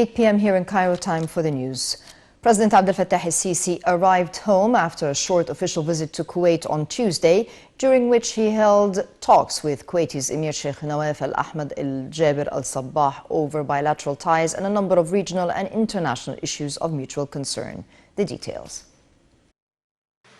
8 p.m. here in Cairo, time for the news. President Abdel Fattah el-Sisi arrived home after a short official visit to Kuwait on Tuesday, during which he held talks with Kuwaiti's Emir Sheikh Nawaf al-Ahmad al-Jaber al-Sabbah over bilateral ties and a number of regional and international issues of mutual concern. The details.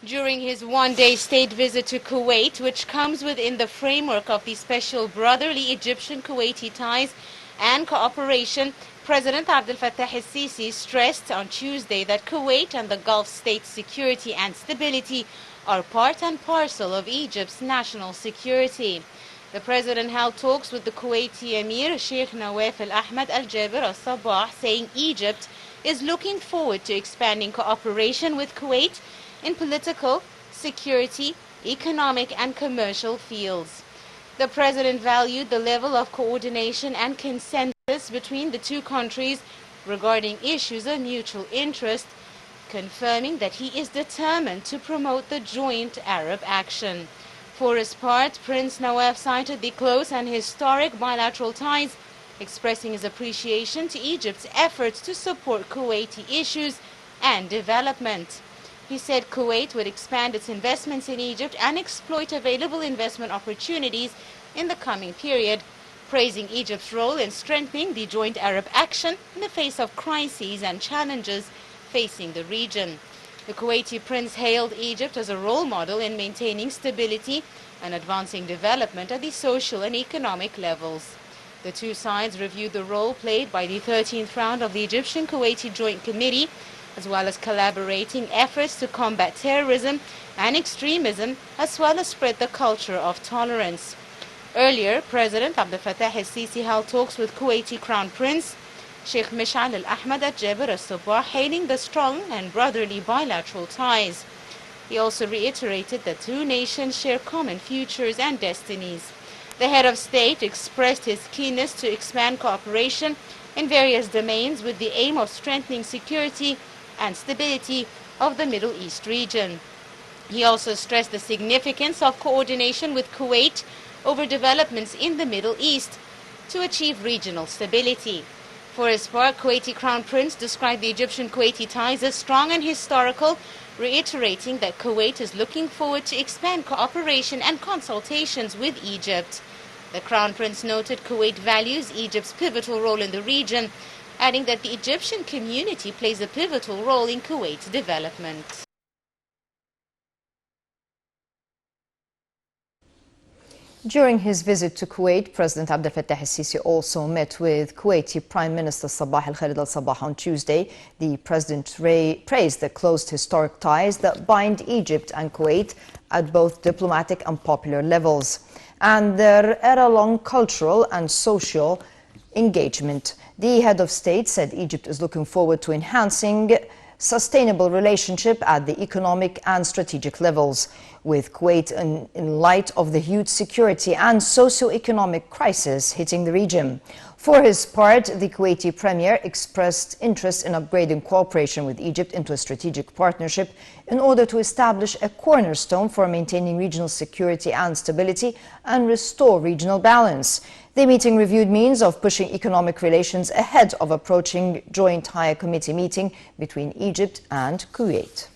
During his one-day state visit to Kuwait, which comes within the framework of the special brotherly Egyptian-Kuwaiti ties and cooperation, President Abdel Fattah el-Sisi stressed on Tuesday that Kuwait and the Gulf states' security and stability are part and parcel of Egypt's national security. The president held talks with the Kuwaiti Emir Sheikh Nawaf al-Ahmad al-Jaber al-Sabbah, saying Egypt is looking forward to expanding cooperation with Kuwait in political, security, economic and commercial fields. The president valued the level of coordination and consensus between the two countries regarding issues of mutual interest, confirming that he is determined to promote the joint Arab action. For his part, Prince Nawaf cited the close and historic bilateral ties, expressing his appreciation to Egypt's efforts to support Kuwaiti issues and development. He said Kuwait would expand its investments in Egypt and exploit available investment opportunities in the coming period, praising Egypt's role in strengthening the joint Arab action in the face of crises and challenges facing the region. The Kuwaiti prince hailed Egypt as a role model in maintaining stability and advancing development at the social and economic levels. The two sides reviewed the role played by the 13th round of the Egyptian-Kuwaiti Joint Committee, as well as collaborating efforts to combat terrorism and extremism, as well as spread the culture of tolerance. Earlier, President Abdel Fattah el-Sisi held talks with Kuwaiti Crown Prince Sheikh Mishal al-Ahmad al-Jaber al-Sabbah, hailing the strong and brotherly bilateral ties. He also reiterated that two nations share common futures and destinies. The head of state expressed his keenness to expand cooperation in various domains with the aim of strengthening security and stability of the Middle East region. He also stressed the significance of coordination with Kuwait over developments in the Middle East to achieve regional stability. For his part, Kuwaiti Crown Prince described the Egyptian-Kuwaiti ties as strong and historical, reiterating that Kuwait is looking forward to expand cooperation and consultations with Egypt. The Crown Prince noted Kuwait values Egypt's pivotal role in the region, adding that the Egyptian community plays a pivotal role in Kuwait's development. During his visit to Kuwait, President Abdel Fattah el-Sisi also met with Kuwaiti Prime Minister Sabah al-Khalid al-Sabah on Tuesday. The president praised the close historic ties that bind Egypt and Kuwait at both diplomatic and popular levels, and their era-long cultural and social engagement. The head of state said Egypt is looking forward to enhancing sustainable relationship at the economic and strategic levels with Kuwait in light of the huge security and socio-economic crisis hitting the region. For his part, the Kuwaiti premier expressed interest in upgrading cooperation with Egypt into a strategic partnership in order to establish a cornerstone for maintaining regional security and stability and restore regional balance. The meeting reviewed means of pushing economic relations ahead of approaching joint higher committee meeting between Egypt and Kuwait.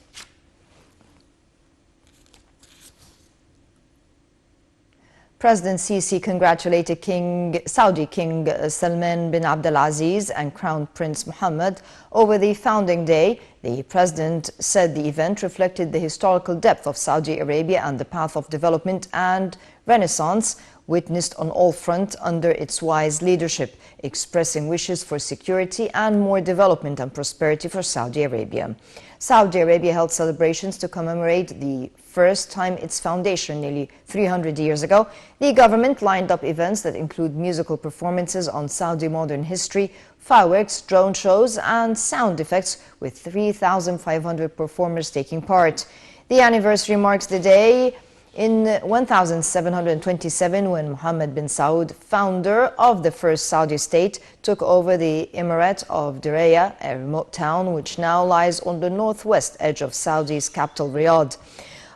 President Sisi congratulated Saudi King Salman bin Abdulaziz and Crown Prince Mohammed over the founding day. The president said the event reflected the historical depth of Saudi Arabia and the path of development and renaissance witnessed on all fronts under its wise leadership, expressing wishes for security and more development and prosperity for Saudi Arabia. Saudi Arabia held celebrations to commemorate the first time its foundation nearly 300 years ago. The government lined up events that include musical performances on Saudi modern history, fireworks, drone shows and sound effects, with 3,500 performers taking part. The anniversary marks the day in 1727, when Mohammed bin Saud, founder of the first Saudi state, took over the Emirate of Diriyah, a remote town which now lies on the northwest edge of Saudi's capital Riyadh.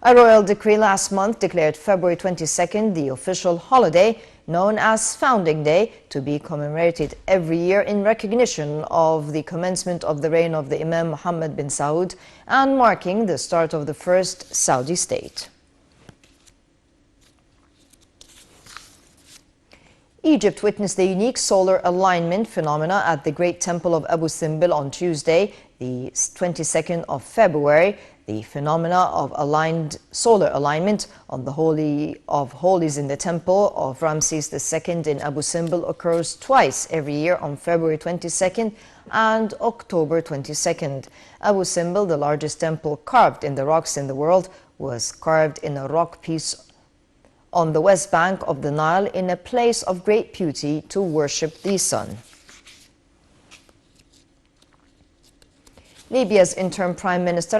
A royal decree last month declared February 22nd the official holiday known as Founding Day, to be commemorated every year in recognition of the commencement of the reign of the Imam Mohammed bin Saud and marking the start of the first Saudi state. Egypt witnessed a unique solar alignment phenomena at the Great Temple of Abu Simbel on Tuesday, the 22nd of February. The phenomena of solar alignment on the Holy of Holies in the Temple of Ramses II in Abu Simbel occurs twice every year on February 22nd and October 22nd. Abu Simbel, the largest temple carved in the rocks in the world, was carved in a rock piece on the west bank of the Nile in a place of great beauty to worship the sun. Libya's interim Prime Minister